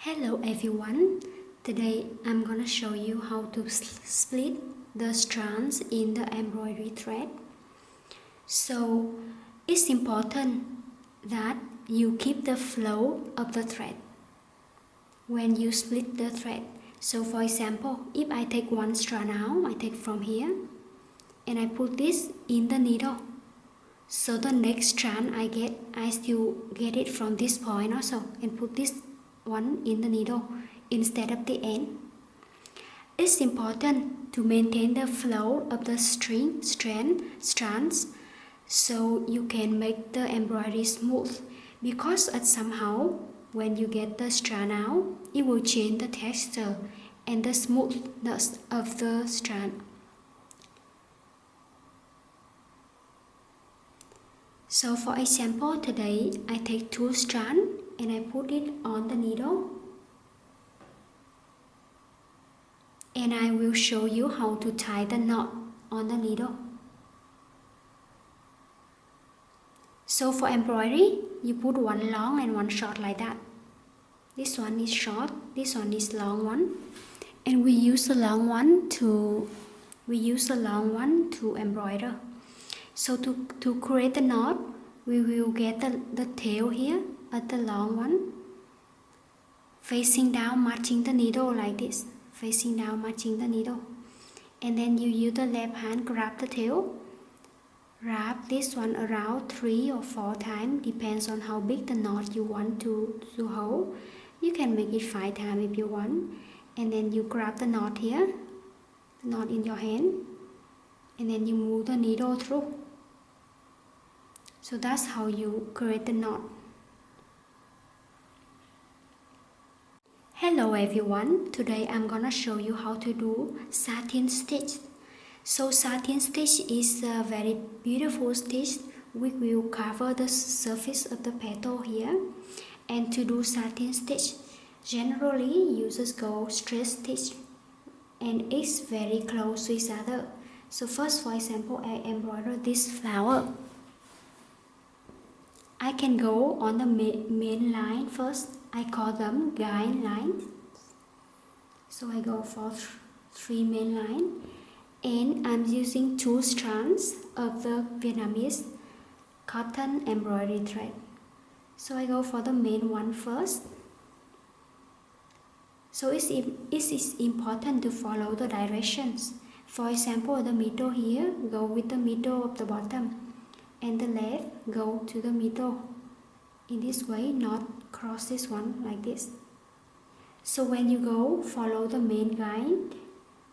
Hello everyone, today I'm gonna show you how to split the strands in the embroidery thread. So it's important that you keep the flow of the thread when you split the thread. So for example, if I take one strand out, I take from here and I put this in the needle. So the next strand I still get it from this point also and put this one in the needle instead of the end. It's important to maintain the flow of the strands so you can make the embroidery smooth, because somehow when you get the strand out, it will change the texture and the smoothness of the strand. So for example, today I take 2 strands and I put it on the needle, and I will show you how to tie the knot on the needle. So for embroidery, you put one long and one short like that. This one is short, this one is long one, and we use the long one to embroider. So to create the knot, we will get the tail here at the long one, facing down, matching the needle like this, facing down, matching the needle. And then you use the left hand, grab the tail, wrap this one around 3 or 4 times, depends on how big the knot you want to hold. You can make it 5 times if you want. And then you grab the knot here, the knot in your hand, and then you move the needle through. So that's how you create the knot. Hello everyone, today I'm gonna show you how to do satin stitch. So satin stitch is a very beautiful stitch which will cover the surface of the petal here. And to do satin stitch, generally you just go straight stitch and it's very close to each other. So first, for example, I embroider this flower. I can go on the main line first. I call them guide lines. So I go for 3 main lines, and I'm using 2 strands of the Vietnamese cotton embroidery thread. So I go for the main one first. So it is important to follow the directions. For example, the middle here, go with the middle of the bottom, and the left go to the middle in this way, not cross this one like this. So when you go, follow the main guide,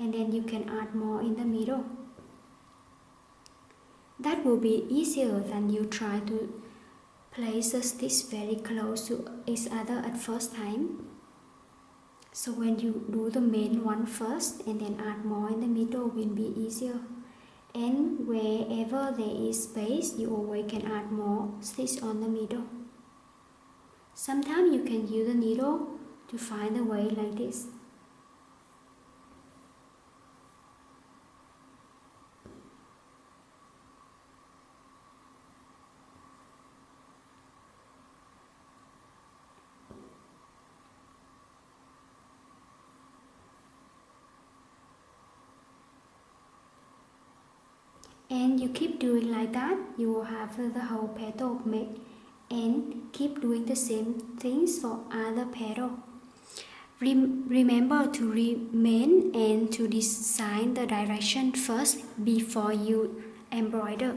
and then you can add more in the middle. That will be easier than you try to place the stitch very close to each other at first time. So when you do the main one first and then add more in the middle, will be easier. And wherever there is space, you always can add more stitch on the middle. Sometimes you can use the needle to find the way like this. And you keep doing like that, you will have the whole petal made, and keep doing the same things for other petal. Remember to remain and to design the direction first before you embroider.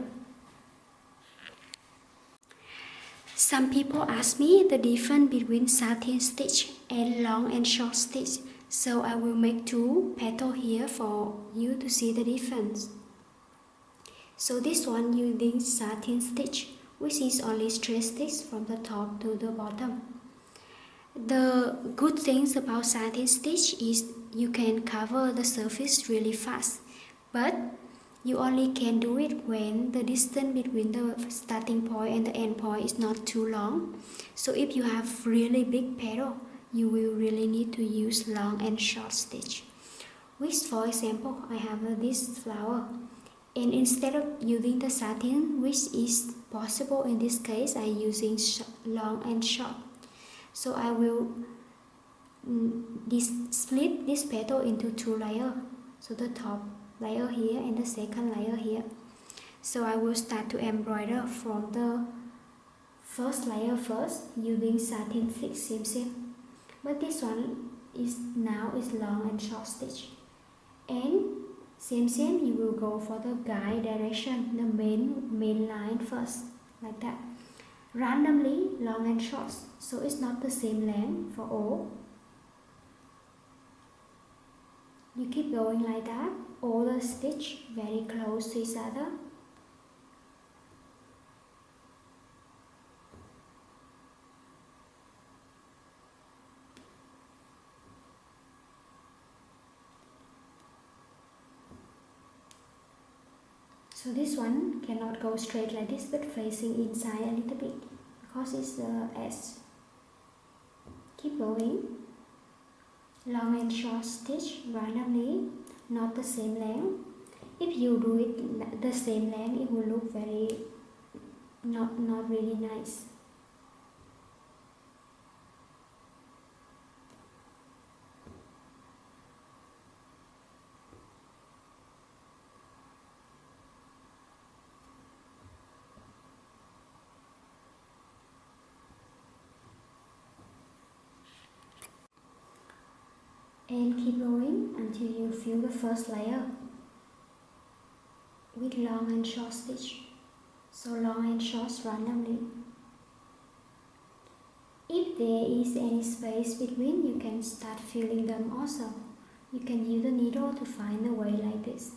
Some people ask me the difference between satin stitch and long and short stitch, so I will make 2 petals here for you to see the difference. So this one using satin stitch, which is only straight stitch from the top to the bottom. The good things about satin stitch is you can cover the surface really fast, but you only can do it when the distance between the starting point and the end point is not too long. So if you have really big petal, you will really need to use long and short stitch. Which, for example, I have this flower. And instead of using the satin, which is possible in this case, I'm using long and short. So I will split this petal into two layers. So the top layer here and the second layer here. So I will start to embroider from the first layer first using satin 6 seam. But this one is long and short stitch. And same you will go for the guide direction, the main line first, like that. Randomly long and short, so it's not the same length for all. You keep going like that, all the stitch very close to each other. So this one cannot go straight like this, but facing inside a little bit because it's the S. Keep going. Long and short stitch randomly, not the same length. If you do it the same length, it will look very not really nice. And keep going until you fill the first layer with long and short stitch. So long and short randomly. If there is any space between, you can start filling them also. You can use the needle to find a way like this.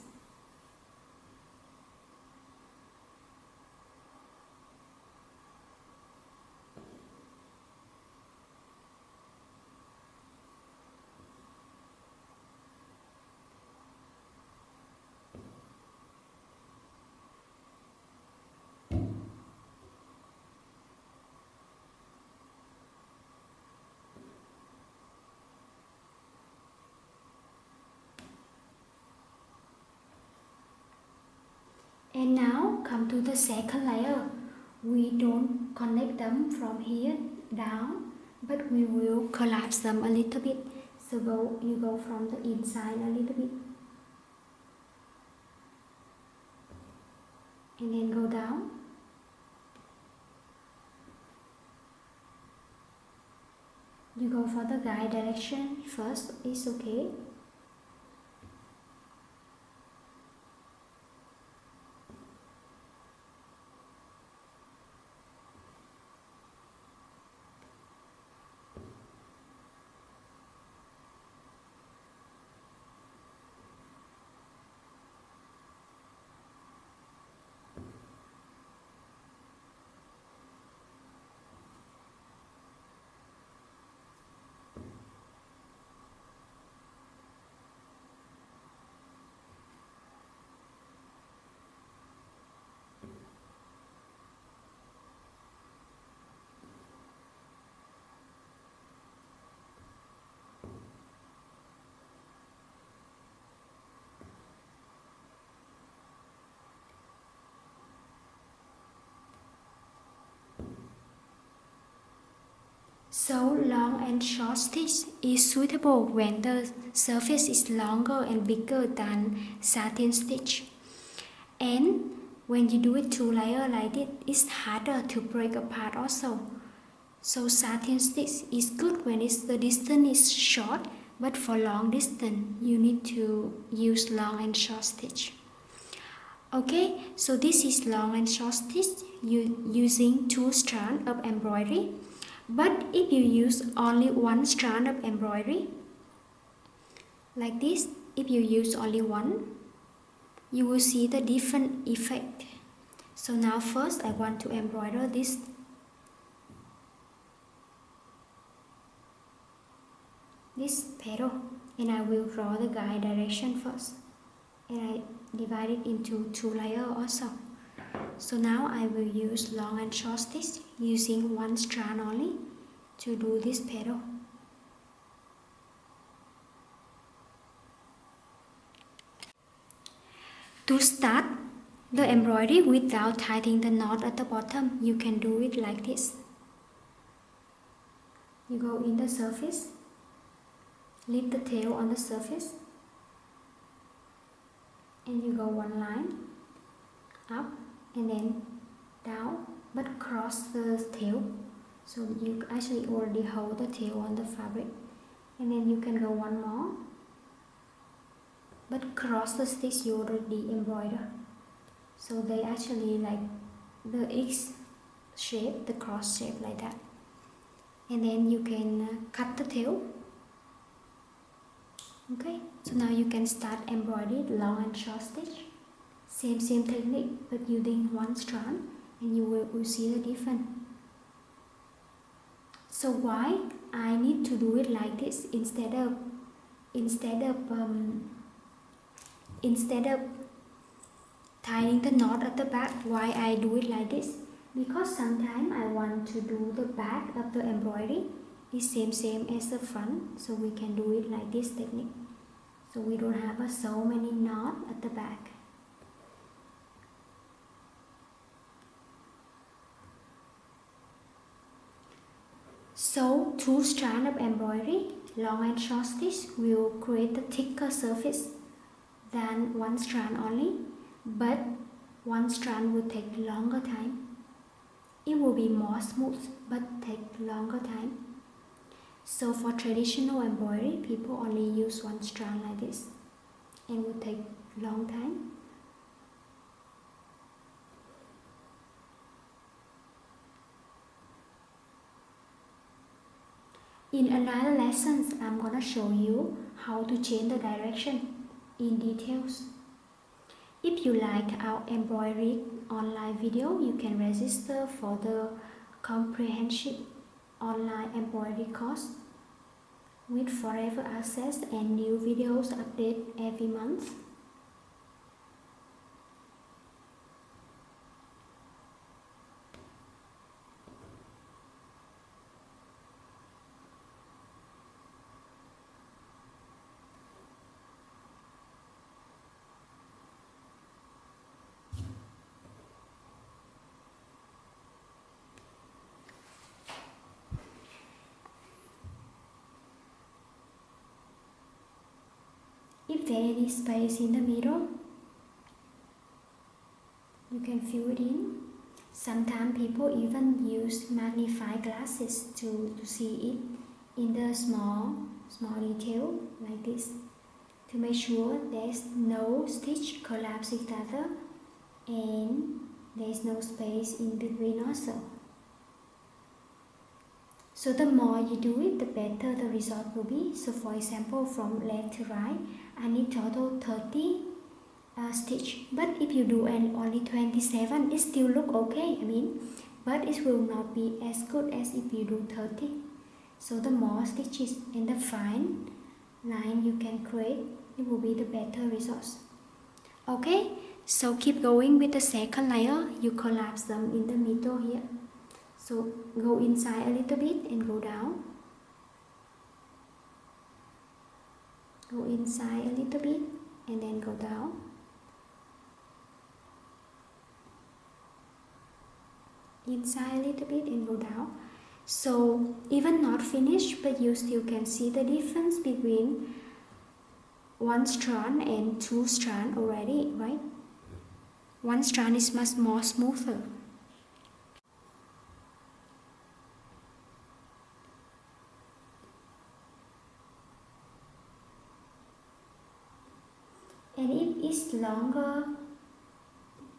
And now come to the second layer. We don't connect them from here down, but we will collapse them a little bit. So you go from the inside a little bit. And then go down. You go for the guide direction first, it's okay. So long and short stitch is suitable when the surface is longer and bigger than satin stitch. And when you do it two layer like this, it's harder to break apart also. So satin stitch is good when the distance is short, but for long distance you need to use long and short stitch. Okay, so this is long and short stitch using 2 strands of embroidery. But if you use only 1 strand of embroidery, like this, if you use only one, you will see the different effect. So now first I want to embroider this petal, and I will draw the guide direction first, and I divide it into 2 layers also. So now I will use long and short stitch using 1 strand only to do this petal. To start the embroidery without tying the knot at the bottom, you can do it like this. You go in the surface leave the tail on the surface, and you go one line up and then down, but cross the tail, so you actually already hold the tail on the fabric, and then you can go one more, but cross the stitch you already embroider, so they actually like the X shape, the cross shape like that. And then you can cut the tail. Okay, so now you can start embroidery long and short stitch. Same technique, but using one strand, and you will see the difference. So why I need to do it like this instead of tying the knot at the back? Why I do it like this? Because sometimes I want to do the back of the embroidery is same as the front, so we can do it like this technique, so we don't have so many knots at the back. So 2 strands of embroidery, long and short stitch, will create a thicker surface than 1 strand only, but 1 strand will take longer time. It will be more smooth but take longer time. So for traditional embroidery, people only use 1 strand like this and will take long time. In another lessons, I'm gonna show you how to change the direction in details. If you like our embroidery online video, you can register for the comprehensive online embroidery course with forever access and new videos update every month. If there is any space in the middle, you can fill it in. Sometimes people even use magnifying glasses to see it in the small detail like this, to make sure there's no stitch collapse each other and there's no space in between also. So the more you do it, the better the result will be. So for example, from left to right, I need total 30 stitch. But if you do only 27, it still look okay, but it will not be as good as if you do 30. So the more stitches and the fine line you can create, it will be the better results. Okay, so keep going with the second layer. You collapse them in the middle here. So go inside a little bit and go down. Go inside a little bit and then go down. Inside a little bit and go down. So even not finished, but you still can see the difference between 1 strand and 2 strand already, right? 1 strand is much more smoother. And if it's longer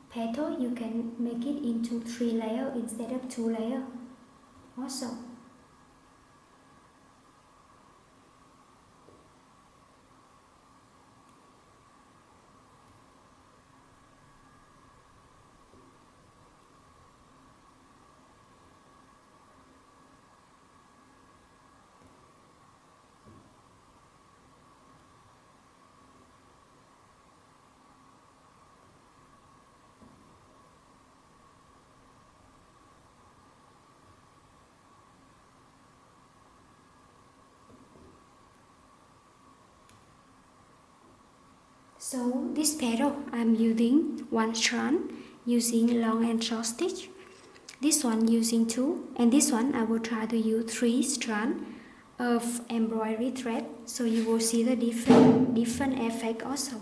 petal, you can make it into 3 layers instead of 2 layers also. So this petal I'm using 1 strand using long and short stitch. This one using 2, and this one I will try to use 3 strands of embroidery thread, so you will see the different effect also.